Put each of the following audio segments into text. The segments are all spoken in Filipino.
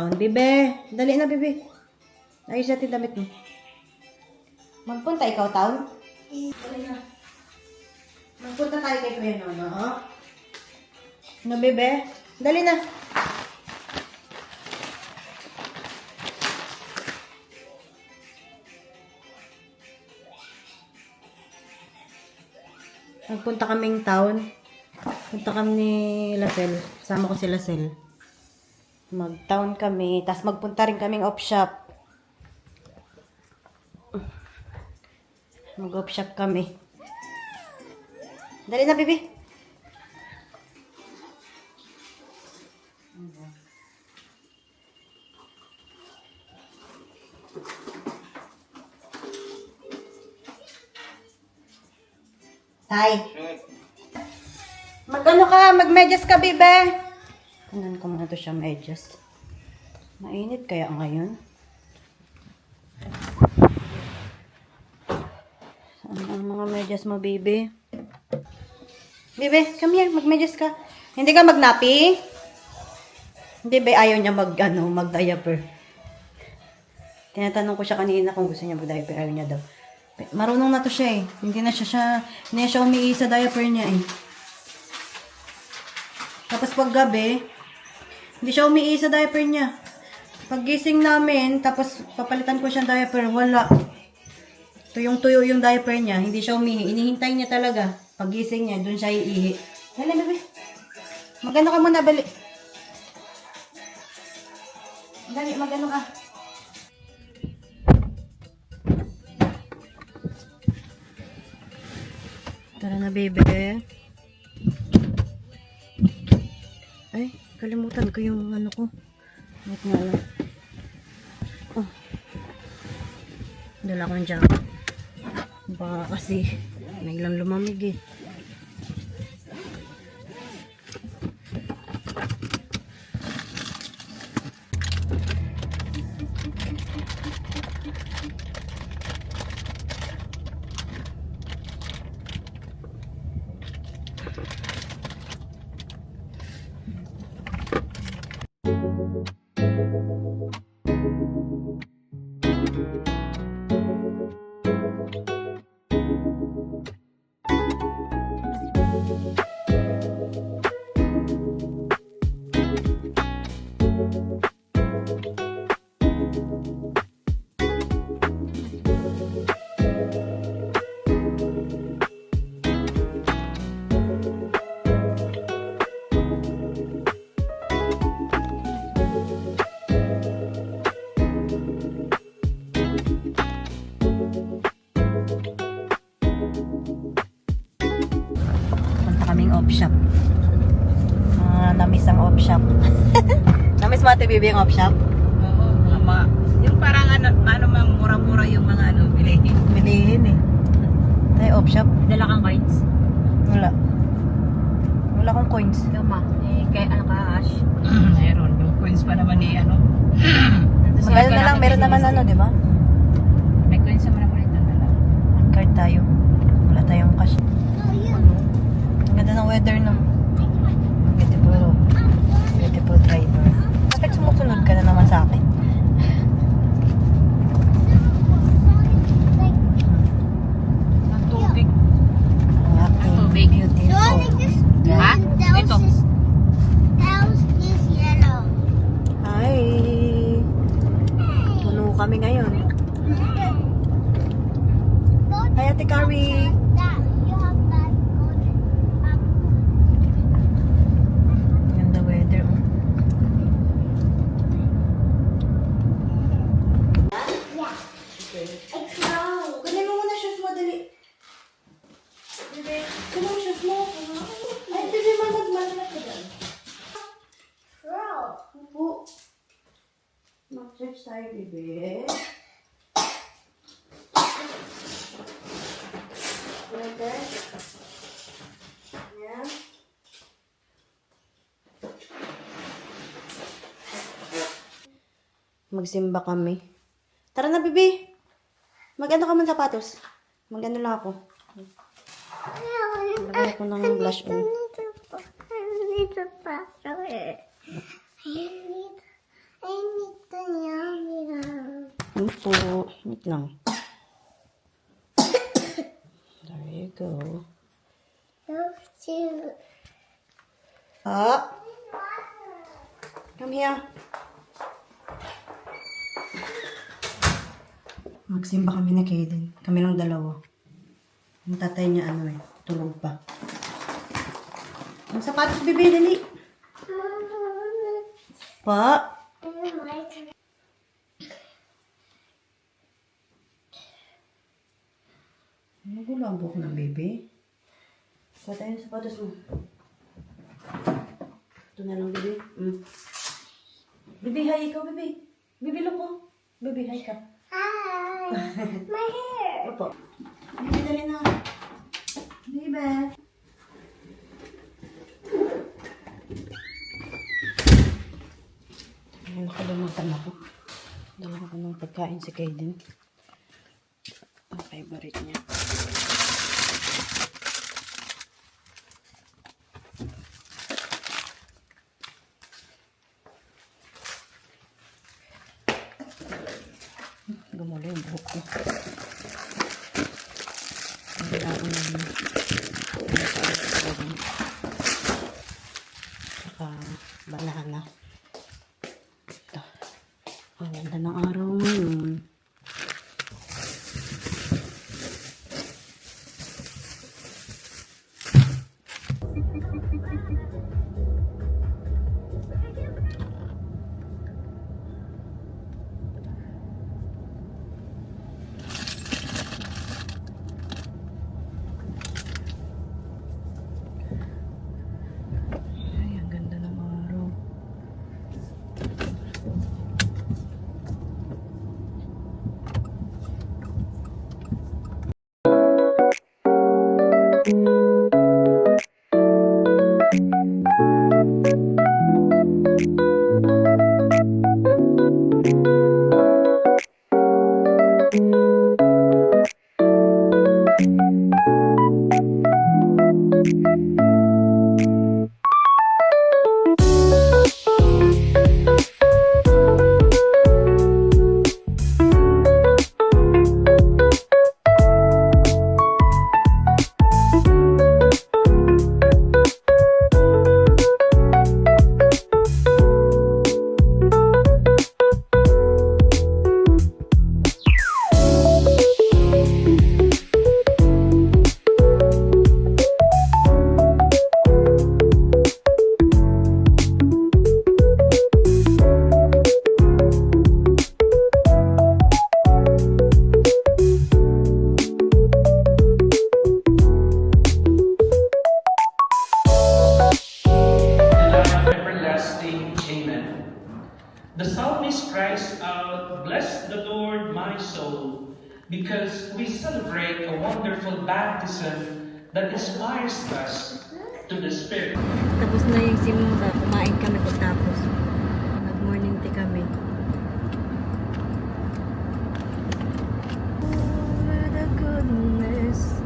town. Bibe, dali na, Bibe. Ayos natin damit mo. Magpunta ikaw, town? Dali na. Magpunta tayo kay Kuya Nono. No, Bibe? Dali na. Nagpunta kaming town. Punta kami ni Lasel. Kasama ko si Lasel. Mag-town kami. Tapos magpunta rin kaming off-shop. Mag-off-shop kami. Dali na, Bibi. Tay. Mag-ano ka? Mag-medyas ka, Bibe? Kunan ko muna ito siya medyas. Mainit kaya ngayon? Saan ang mga medyas mo, Bibe? Bibe, come here. Mag-medyas ka. Hindi ka mag-nappy? Hindi ba ayaw niya mag-diaper? Tinatanong ko siya kanina kung gusto niya mag-diaper. Ayaw niya daw. Marunong na to siya eh. Hindi na siya umiihi sa diaper niya eh. Tapos pag gabi, hindi siya umiihi sa diaper niya. Pag gising namin, tapos papalitan ko siyang diaper, wala. Tuyong-tuyo yung diaper niya, hindi siya umihi. Inihintay niya talaga. Pag gising niya, dun siya iihi. Dali, gabi. Magano ka muna, bali. Dali, magano ka. Tara na, bebe. Ay, kalimutan ko yung ano ko. Wait nga lang. Oh. Dala ko ng jacket. Baka kasi biglang lumamig eh. Kaming off-shop. Namiss ang off-shop. Namiss mo, Ate Bibi, ang off-shop? Oo, ama. Yung parang ano mura-mura yung mga bilihin. Bilihin eh. Tayo off-shop. Dala kang coins? Wala. Wala akong coins. Ikaw ma, kaya ano ka, Ash? Meron. Yung coins pa naman Magkano na lang, meron naman di ba? May coins naman ako rito na lang. Card tayo. Wala tayong cash. Ang ganda ng weather, no? Beautiful driver. Bakit sumusunod ka na naman sa akin? Ang tubig. Ang Tubig. beautiful. Ha? Ito. Hi! Puno kami ngayon. Hi, Ate Carrie! Ganda weather, oh. Kunin mo muna shoes mo, dali. Bebe, kunin mo shoes mo. Ay, bebe, malag ka dyan. Opo. Mag-church tayo, bebe. Okay. Yan. Magsimba kami. Tara na, bebe. Mag-ano ka man sapatos? Mag-ano lang ako. Lagyan ko ng blush on. Ano po? Wait lang. There you go. Come here. Magsimba kami na Kaden. Kami lang dalawa. Yung tatay niya tulog pa. Ang sapatos, bebe, dali. Pa? Nagulabo ko ng bebe. Patay yung sapatos mo. Ito na lang, bebe. Bebe, hi ikaw, bebe. Bebe, look ko. Bebe, hi ka. My hair. Opo. Bebe, dali na. Bebe. Nakalimutan ako. Dala ko ng pagkain si Kaden. Ang favorite niya. Gumula yung buhok ko. Hindi ako naman. Saka banana. Ito. Ang ganda ng araw ngayon. Ay, ang ganda ng araw. Everlasting. Amen. The psalmist cries out, "Bless the Lord, my soul," because we celebrate a wonderful baptism that inspires us to the Spirit. Tapos na yung simba. Kumain kami pagtapos. Nag-morning tea kami. Oh, the goodness.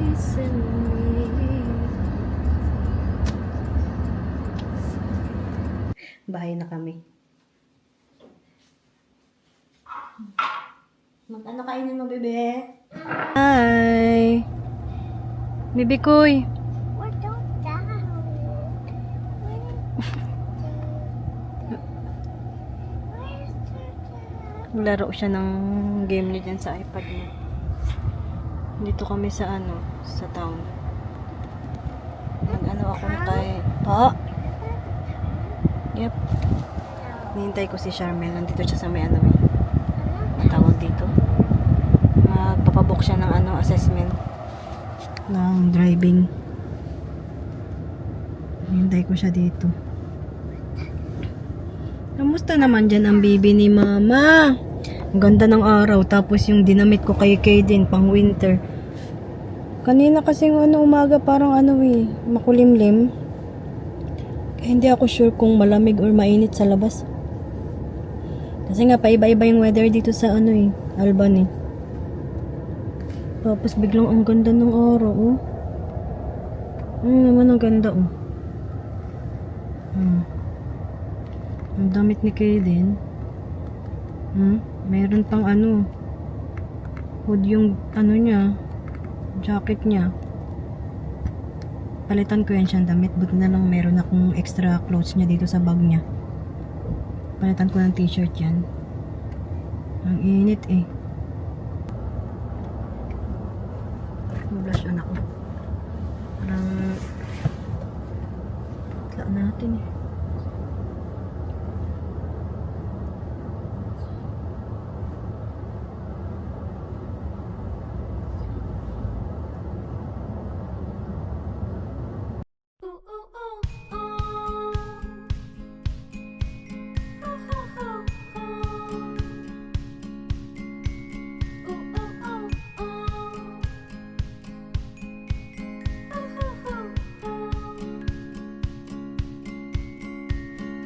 Listen me. Bahay na kami. Ano kainin mo, bebe? Hi! Bibi Koy! Laro siya ng game niya dyan sa iPad niya. Dito kami sa sa town. Ako kay Pa. Yep. Nihintay ko si Charmel. Nandito siya sa may tawag dito. Magpapabook siya ng assessment ng driving. Nihintay ko siya dito. Kamusta naman dyan ang baby ni Mama? Ang ganda ng araw. Tapos yung dinamit ko kay Kaden pang winter. Kanina kasing umaga parang makulimlim. Kaya hindi ako sure kung malamig or mainit sa labas. Kasi nga paiba-iba yung weather dito sa Albany. Tapos biglang ang ganda ng araw, oh. Ano naman ang ganda, oh. Ang damit ni Kaden. Meron pang ano, hood yung ano niya, jacket niya. Palitan ko yan siyang damit. Buti na lang meron akong extra clothes niya dito sa bag niya. Palitan ko ng t-shirt yan. Ang init eh. Blush on ako. Parang tla natin eh.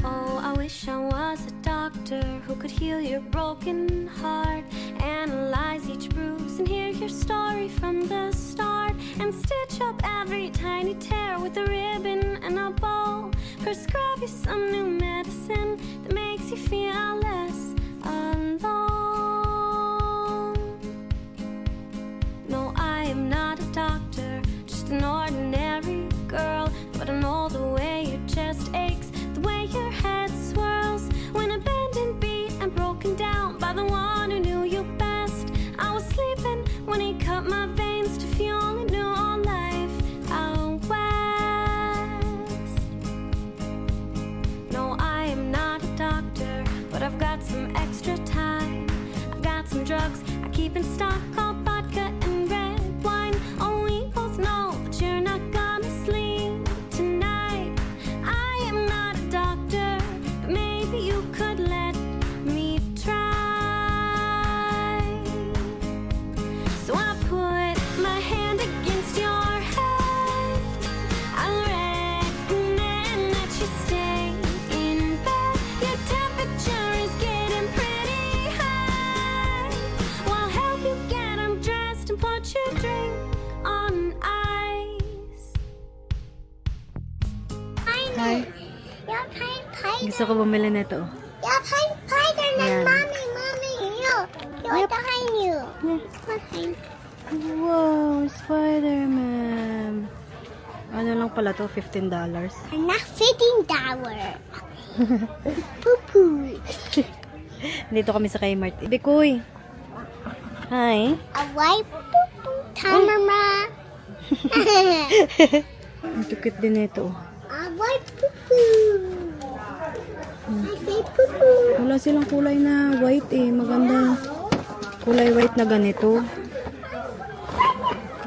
Oh, I wish I was a doctor who could heal your broken heart, analyze each bruise and hear your story from the start, and stitch up every tiny tear with a ribbon and a bow. Prescribe you some new medicine that makes you feel less alone. No, I am not a doctor, just an ordinary girl, but I know the way your chest aches, the way your head swirls when abandoned, beat, and broken down by the one who knew you best. I was sleeping when he cut my veins to fuel a new life out west. No, I am not a doctor, but I've got some extra time. I've got some drugs I keep in stock called vodka and red wine. Oh, we both know that you're not gonna sleep tonight. I am not a doctor, but maybe you could let me try. So I put my hand against your head. I recommend that you stay in bed. Your temperature is getting pretty high. Well, I'll help you get undressed and put your drink on ice. Hi. You're playing Spider. Gusto ko bumili nito. You're playing Spider-Man, Yan. mommy, you. You're behind you. Behind. Wow, Spider-Man. Ano lang pala to? $15. I'm not fitting tower. Poo-poo. Dito kami sa Kmart. Bikoy. Hi. A white poo-poo camera. Ang cute din ito. A white poo-poo. I say poo-poo. Wala silang kulay na white eh. Maganda. Kulay white na ganito.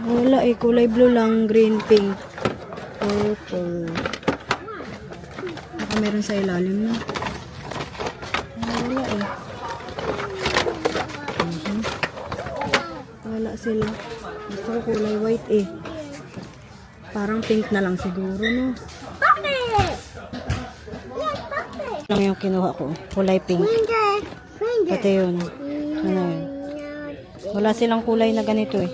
Wala eh. Kulay blue lang. Green, pink. Purple. Baka meron sa ilalim na. Wala eh. Wala sila. Gusto ko kulay white eh. Parang pink na lang siguro, no? Puppet. Yes, puppet. Lang yung kinuha ko. Kulay pink. Finger. Pati yun. Ano yun? Wala silang kulay na ganito eh.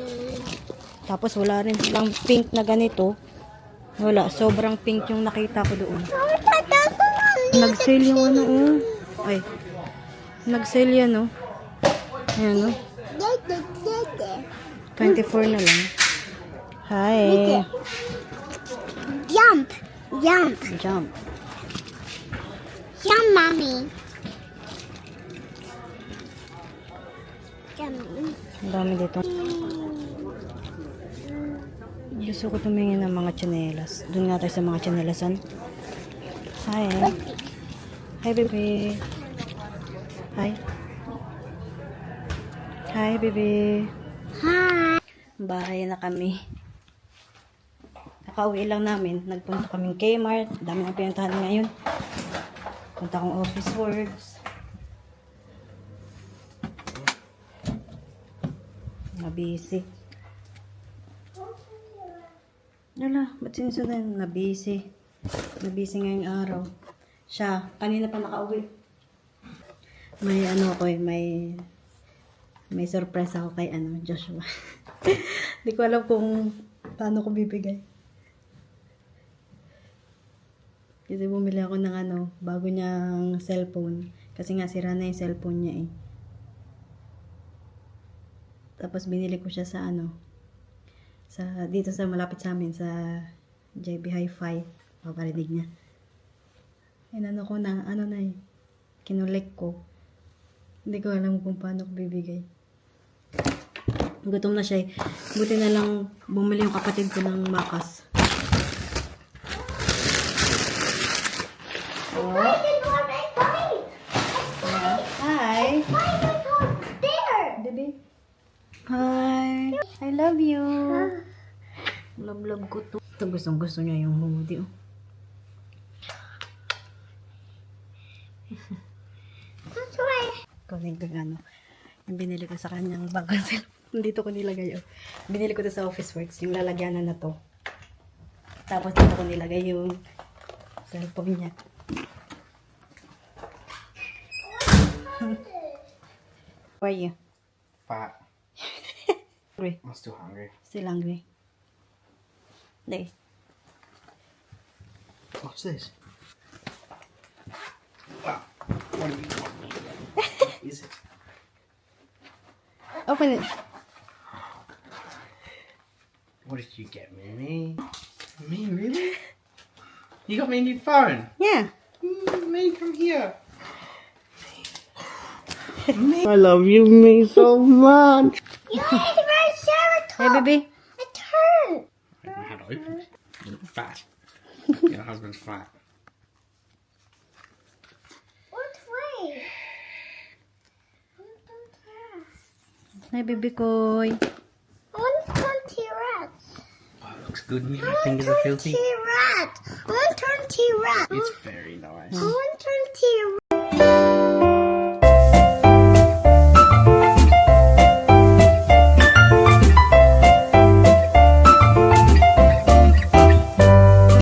Tapos wala rin silang pink na ganito. Wala. Sobrang pink yung nakita ko doon. Nag-sale yung ano oh. Ay. Nag-sale yan oh. Ayan oh. 24 na lang. Hi. Jump. Jump. Jump. Jump, mommy. Jump. Ang dami dito. Gusto ko tumingin ng mga tsinelas. Doon nga tayo sa mga tsinelasan. Hi. Hi, baby. Hi. Hi, baby. Hi. Bahay na kami. Nakauwi lang namin. Nagpunta kaming Kmart. Dami na pinuntahan ngayon. Punta akong office works. Nabisi. Ala, ba't sinusunod? Nabisi. Nabisi ngayong araw. Siya, kanina pa nakauwi. May ano ko eh, may May surprise ako kay Joshua. Hindi ko alam kung paano ko bibigay. Kasi bumili ako ng bago niyang cellphone. Kasi nga sira na yung cellphone niya eh. Tapos binili ko siya sa dito sa malapit sa amin sa JB Hi-Fi. Paparinig niya. Ko na kinulek ko. Hindi ko alam kung paano ko bibigay. Gutom na siya eh. Buti na lang bumili yung kapatid ko ng makas. Oh. Hi. Baby. Hi. I love you. Love ko to. Ito gusto niya yung hoodie. That's right. Kunin ko yung binili ko sa kanyang bagong cellphone. Dito ko nilagay. Binili ko to sa Office Works. Yung lalagyanan na to. Tapos dito ko nilagay yung cellphone niya. How are you? Fat. Hungry. I'm still hungry. Still hungry. There. What's this? Wow. What do you want? What is it? Open it. What did you get me? Me, really? You got me a new phone? Yeah. Me, come here. Me. I love you, me, so much. You ate a Triceratops. Hey, baby. A turn. I don't know how to open it. You're fat. Your husband's fat. What way? Hi, baby koy. I want to turn T-Rex. Oh, it looks good. My I want fingers to are turn filthy. T-Rex. I want to turn T-Rex. It's very nice. I want to turn T-Rex.